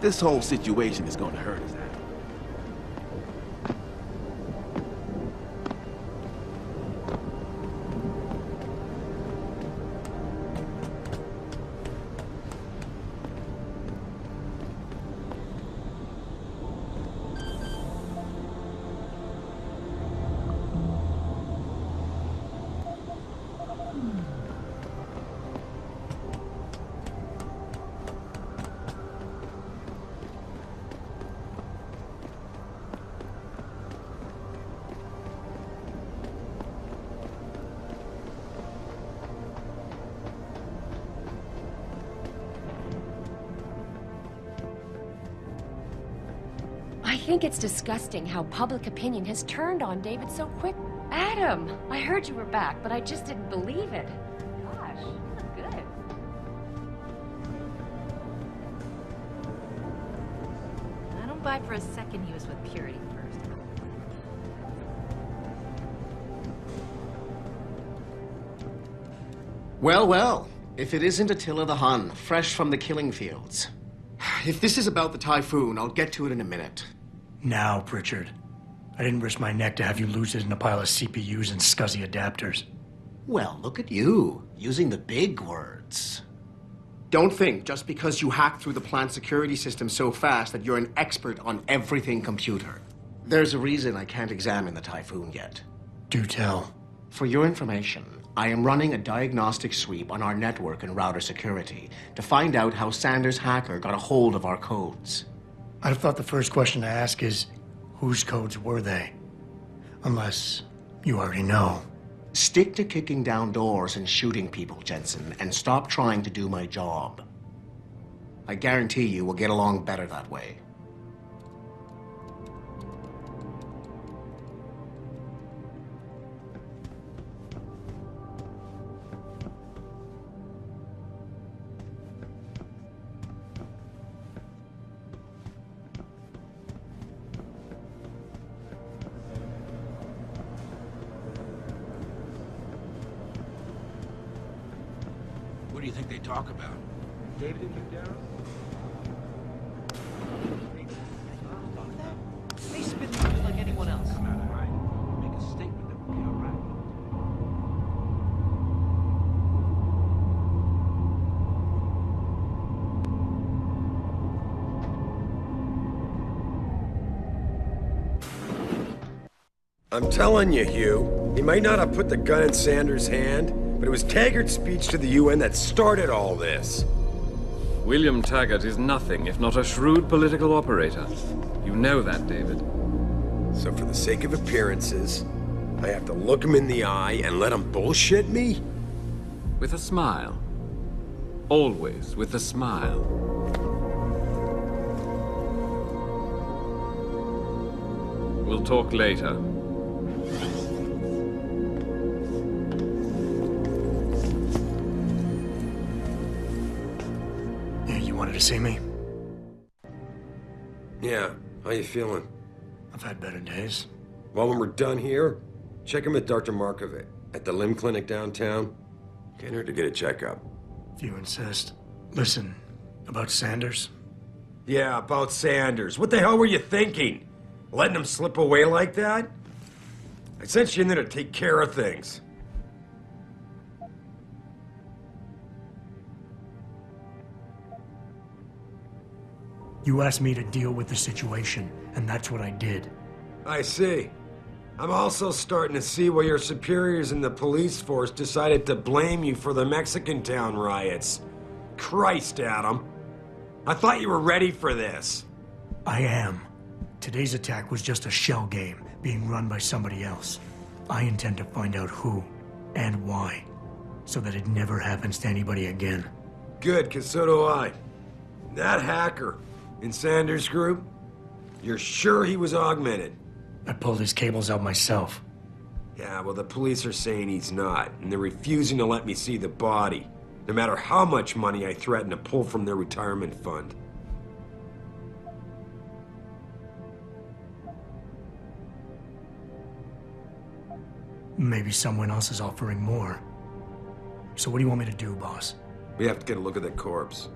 This whole situation is going to hurt us, Adam. I think it's disgusting how public opinion has turned on David so quick. Adam, I heard you were back, but I just didn't believe it. Gosh, you look good. I don't buy for a second he was with Purity first. Well, well. If it isn't Attila the Hun, fresh from the killing fields. If this is about the typhoon, I'll get to it in a minute. Now, Pritchard. I didn't risk my neck to have you lose it in a pile of CPUs and scuzzy adapters. Well, look at you, using the big words. Don't think just because you hacked through the plant security system so fast that you're an expert on everything computer. There's a reason I can't examine the typhoon yet. Do tell. For your information, I am running a diagnostic sweep on our network and router security to find out how Sanders' hacker got a hold of our codes. I'd have thought the first question to ask is, whose codes were they? Unless you already know. Stick to kicking down doors and shooting people, Jensen, and stop trying to do my job. I guarantee you we'll get along better that way. What do you think they talk about? David and you, Darryl? They spit just like anyone else. Come out all right. Make a statement that we'll be all right. I'm telling you, Hugh, he might not have put the gun in Sanders' hand, but it was Taggart's speech to the UN that started all this. William Taggart is nothing if not a shrewd political operator. You know that, David. So for the sake of appearances, I have to look him in the eye and let him bullshit me? With a smile. Always with a smile. We'll talk later. Wanted to see me? Yeah, how you feeling? I've had better days. Well, when we're done here, check him at Dr. Markovic at the limb clinic downtown. Can't hurt to get a checkup. If you insist. Listen, about Sanders? Yeah, about Sanders. What the hell were you thinking? Letting him slip away like that? I sent you in there to take care of things. You asked me to deal with the situation, and that's what I did. I see. I'm also starting to see why your superiors in the police force decided to blame you for the Mexican town riots. Christ, Adam. I thought you were ready for this. I am. Today's attack was just a shell game being run by somebody else. I intend to find out who and why, so that it never happens to anybody again. Good, because so do I. That hacker in Sanders' group, you're sure he was augmented? I pulled his cables out myself. Yeah, well, the police are saying he's not, and they're refusing to let me see the body, no matter how much money I threaten to pull from their retirement fund. Maybe someone else is offering more. So what do you want me to do, boss? We have to get a look at the corpse.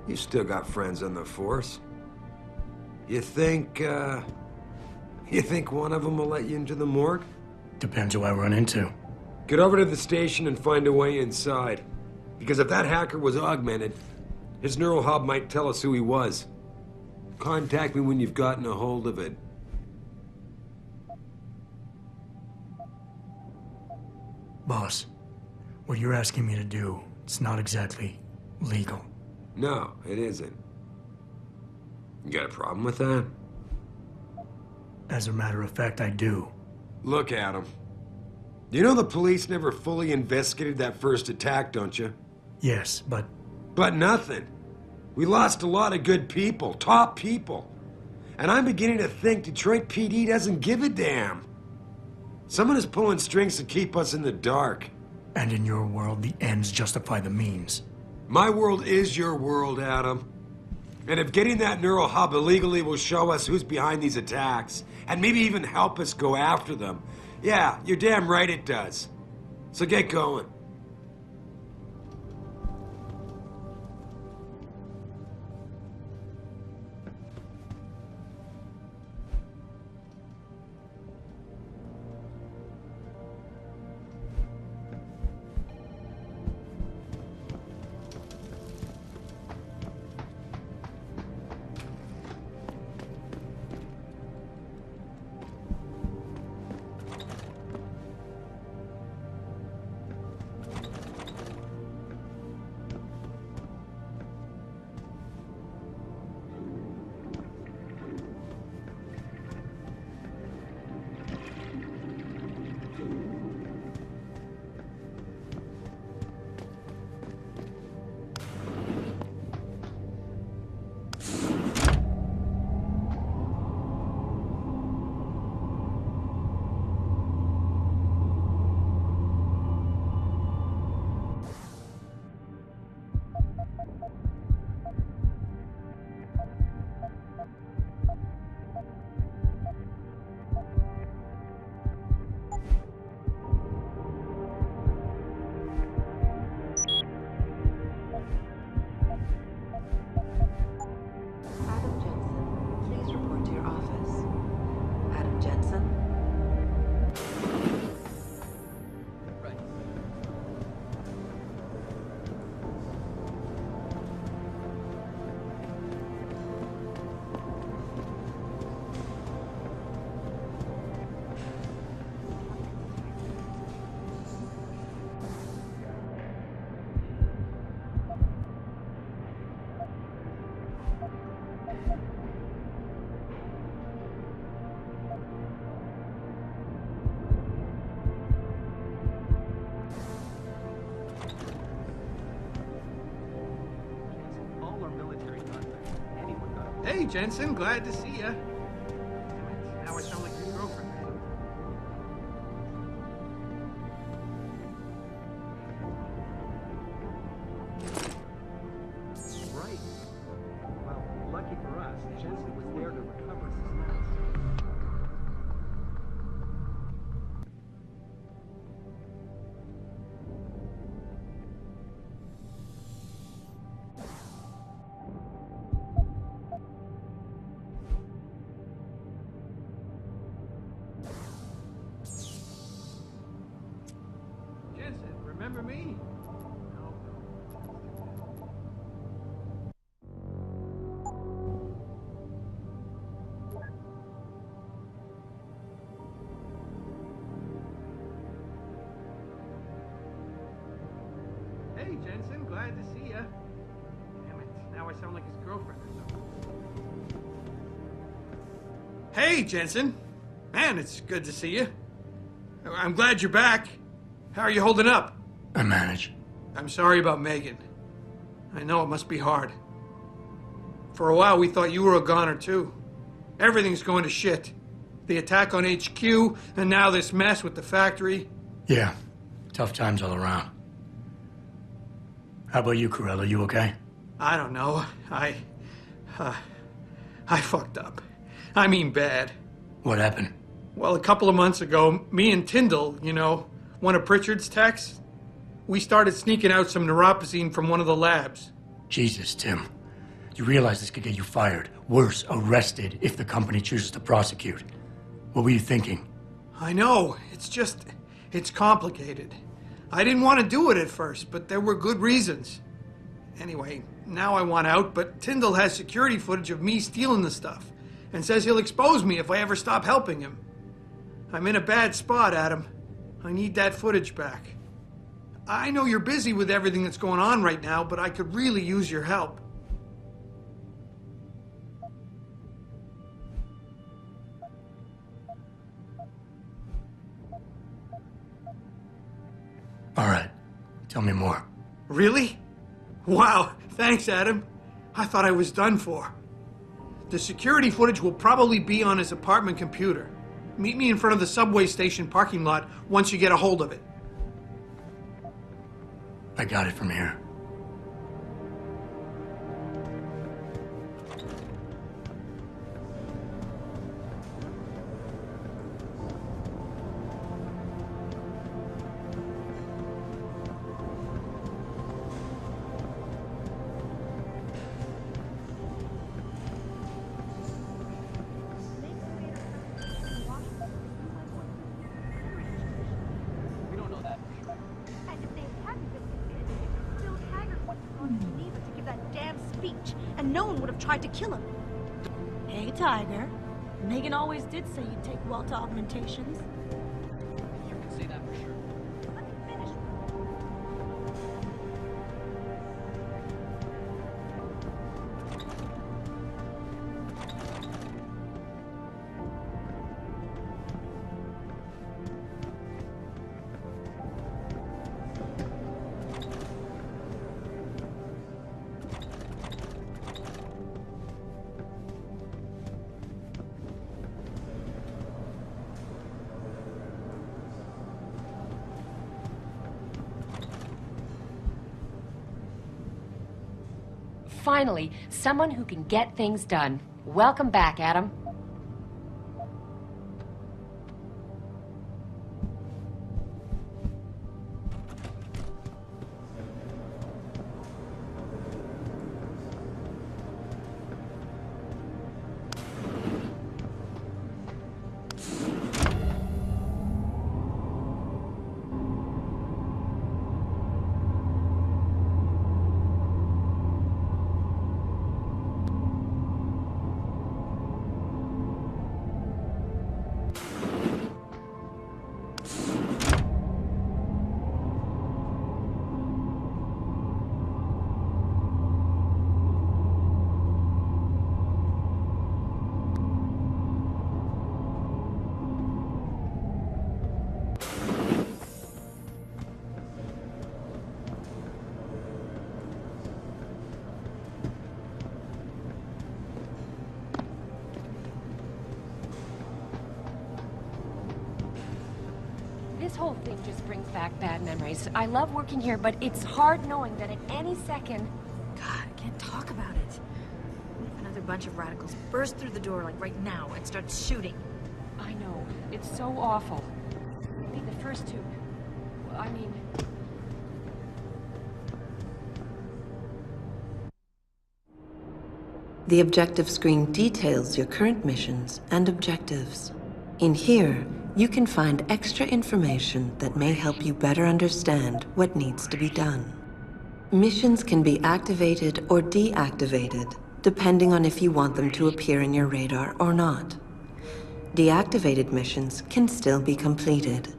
You still got friends in the force. You think one of them will let you into the morgue? Depends who I run into. Get over to the station and find a way inside. Because if that hacker was augmented, his neural hub might tell us who he was. Contact me when you've gotten a hold of it. Boss, what you're asking me to do, it's not exactly legal. No, it isn't. You got a problem with that? As a matter of fact, I do. Look, Adam. You know the police never fully investigated that first attack, don't you? Yes, but But nothing. We lost a lot of good people, top people. And I'm beginning to think Detroit PD doesn't give a damn. Someone is pulling strings to keep us in the dark. and in your world, the ends justify the means. My world is your world, Adam. And if getting that neural hub illegally will show us who's behind these attacks, and maybe even help us go after them, yeah, you're damn right it does. So get going. Adam Jensen, please report to your office. Adam Jensen? Hey, Jensen, glad to see ya. Now I sound like your girlfriend. Right. Well, lucky for us, Jensen was there to recover his mask. Jensen, remember me? No. Hey, Jensen, glad to see ya. Damn it, now I sound like his girlfriend or something. Hey, Jensen. Man, it's good to see you. I'm glad you're back. How are you holding up? I manage. I'm sorry about Megan. I know it must be hard. For a while, we thought you were a goner, too. Everything's going to shit. The attack on HQ, and now this mess with the factory. Yeah, tough times all around. How about you, Corella? You okay? I don't know. I fucked up. I mean bad. What happened? Well, a couple of months ago, me and Tyndall, you know, one of Pritchard's techs, we started sneaking out some neuropozyne from one of the labs. Jesus, Tim. You realize this could get you fired. Worse, arrested if the company chooses to prosecute. What were you thinking? I know. It's complicated. I didn't want to do it at first, but there were good reasons. Anyway, now I want out, but Tyndall has security footage of me stealing the stuff and says he'll expose me if I ever stop helping him. I'm in a bad spot, Adam. I need that footage back. I know you're busy with everything that's going on right now, but I could really use your help. All right, tell me more. Really? Wow, thanks, Adam. I thought I was done for. The security footage will probably be on his apartment computer. Meet me in front of the subway station parking lot once you get a hold of it. I got it from here. And no one would have tried to kill him. Hey, Tiger. Megan always did say you'd take well to augmentations. You can say that for sure. Let me finish. Finally, someone who can get things done. Welcome back, Adam. This whole thing just brings back bad memories. I love working here, but it's hard knowing that at any second... God, I can't talk about it. What if another bunch of radicals burst through the door, like right now, and start shooting? I know. It's so awful. Be the first to... I mean... The objective screen details your current missions and objectives. In here, you can find extra information that may help you better understand what needs to be done. Missions can be activated or deactivated, depending on if you want them to appear in your radar or not. Deactivated missions can still be completed.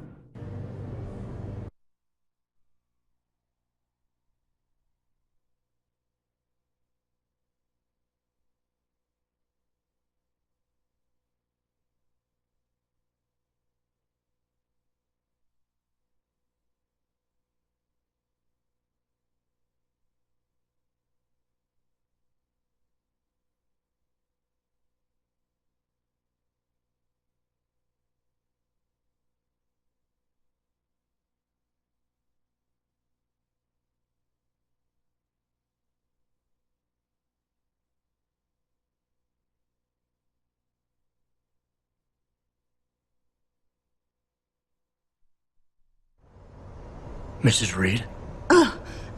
Mrs. Reed?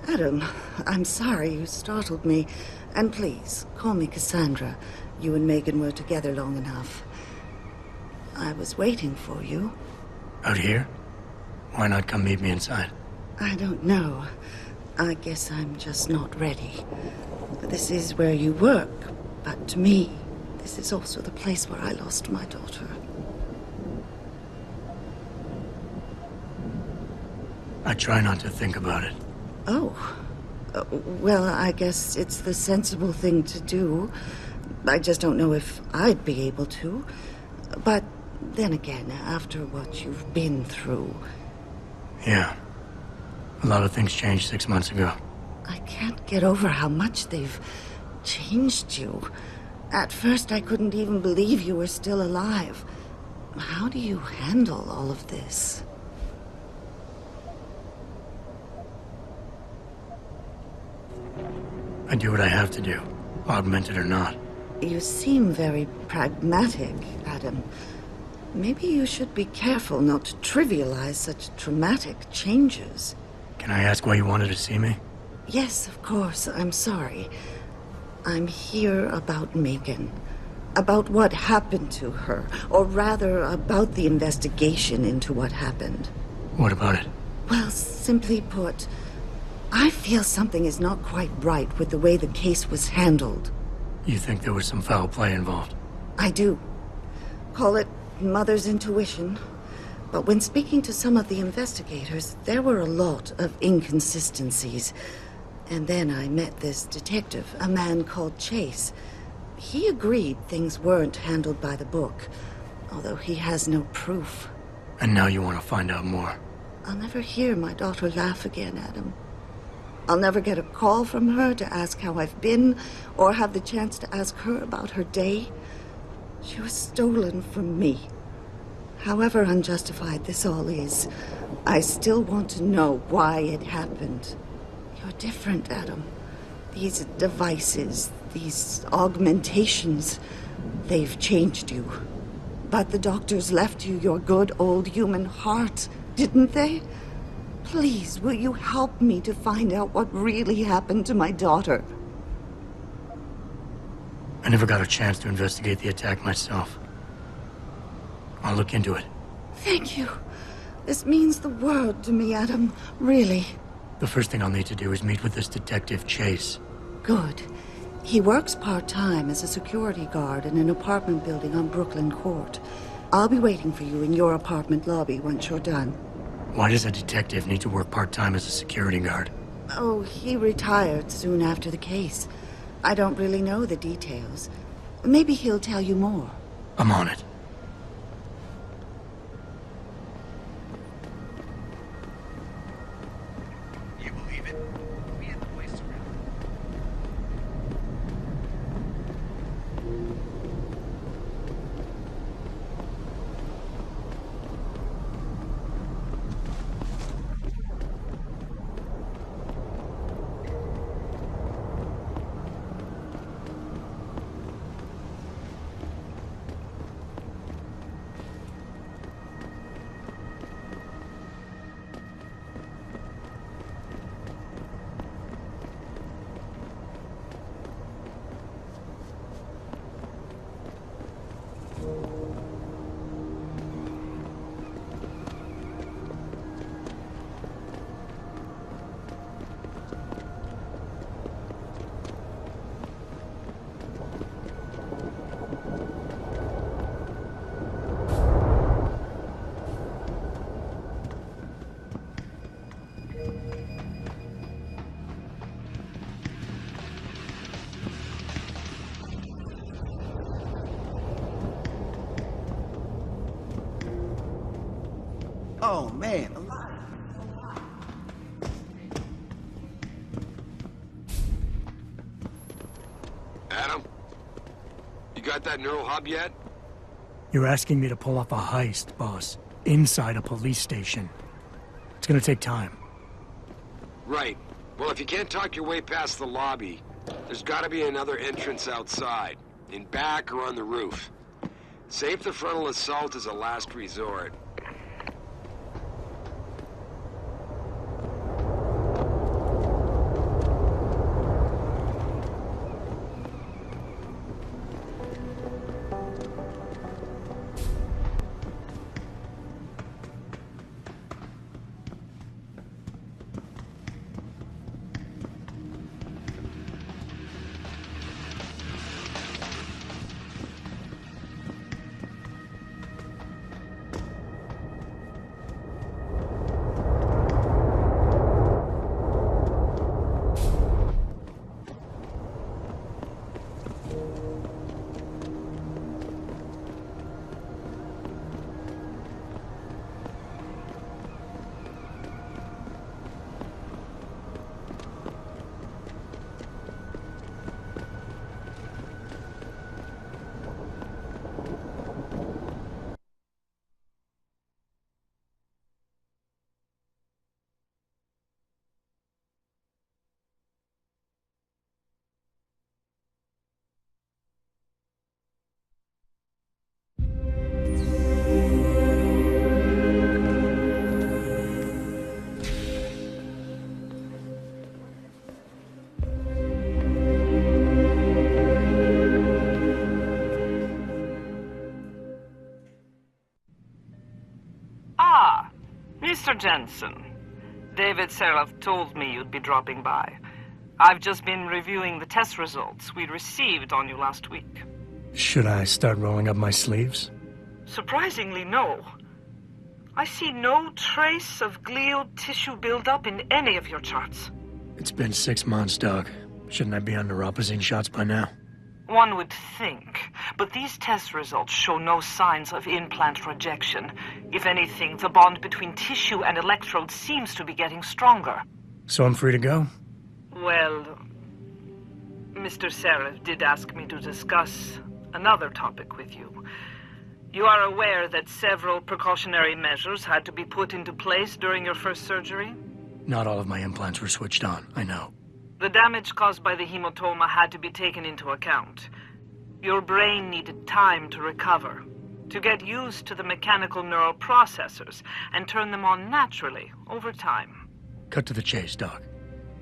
Adam, I'm sorry you startled me. And please, call me Cassandra. You and Megan were together long enough. I was waiting for you. Out here? Why not come meet me inside? I don't know. I guess I'm just not ready. This is where you work, but to me, this is also the place where I lost my daughter. I try not to think about it. Oh. Well, I guess it's the sensible thing to do. I just don't know if I'd be able to. But then again, after what you've been through... Yeah. A lot of things changed 6 months ago. I can't get over how much they've changed you. At first, I couldn't even believe you were still alive. How do you handle all of this? I do what I have to do, augmented or not. You seem very pragmatic, Adam. Maybe you should be careful not to trivialize such traumatic changes. Can I ask why you wanted to see me? Yes, of course. I'm sorry. I'm here about Megan. About what happened to her. Or rather, about the investigation into what happened. What about it? Well, simply put, I feel something is not quite right with the way the case was handled. You think there was some foul play involved? I do. Call it mother's intuition. But when speaking to some of the investigators, there were a lot of inconsistencies. And then I met this detective, a man called Chase. He agreed things weren't handled by the book, although he has no proof. And now you want to find out more? I'll never hear my daughter laugh again, Adam. I'll never get a call from her to ask how I've been, or have the chance to ask her about her day. She was stolen from me. However unjustified this all is, I still want to know why it happened. You're different, Adam. These devices, these augmentations, they've changed you. But the doctors left you your good old human heart, didn't they? Please, will you help me to find out what really happened to my daughter? I never got a chance to investigate the attack myself. I'll look into it. Thank you. This means the world to me, Adam. Really. The first thing I'll need to do is meet with this detective, Chase. Good. He works part-time as a security guard in an apartment building on Brooklyn Court. I'll be waiting for you in your apartment lobby once you're done. Why does a detective need to work part-time as a security guard? Oh, he retired soon after the case. I don't really know the details. Maybe he'll tell you more. I'm on it. You believe it? We had the place surrounded. Oh, man. Adam? You got that neural hub yet? You're asking me to pull off a heist, boss. Inside a police station. It's gonna take time. Right. Well, if you can't talk your way past the lobby, there's gotta be another entrance outside. In back or on the roof. Save the frontal assault as a last resort. Mr. Jensen, David Seraph told me you'd be dropping by. I've just been reviewing the test results we received on you last week. Should I start rolling up my sleeves? Surprisingly, no. I see no trace of glial tissue buildup in any of your charts. It's been 6 months, Doc. Shouldn't I be on neuropozyne shots by now? One would think, but these test results show no signs of implant rejection. If anything, the bond between tissue and electrodes seems to be getting stronger. So I'm free to go? Well, Mr. Seraph did ask me to discuss another topic with you. You are aware that several precautionary measures had to be put into place during your first surgery? Not all of my implants were switched on, I know. The damage caused by the hematoma had to be taken into account. Your brain needed time to recover, to get used to the mechanical neural processors and turn them on naturally over time. Cut to the chase, Doc.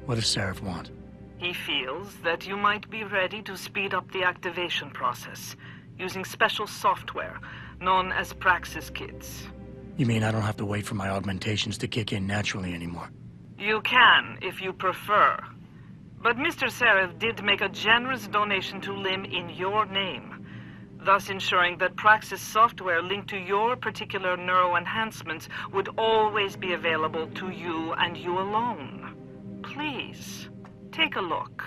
What does Seraph want? He feels that you might be ready to speed up the activation process using special software known as Praxis kits. You mean I don't have to wait for my augmentations to kick in naturally anymore? You can, if you prefer. But Mr. Seraph did make a generous donation to LIM in your name, thus ensuring that Praxis software linked to your particular neuro enhancements would always be available to you and you alone. Please, take a look.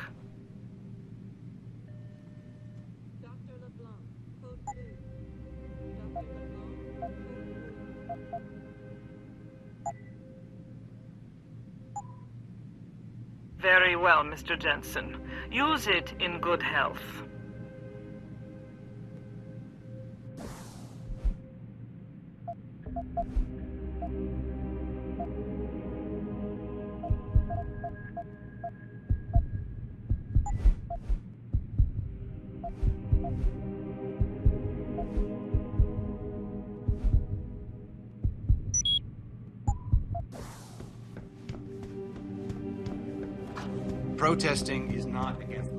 Very well, Mr. Jensen. Use it in good health. Protesting is not against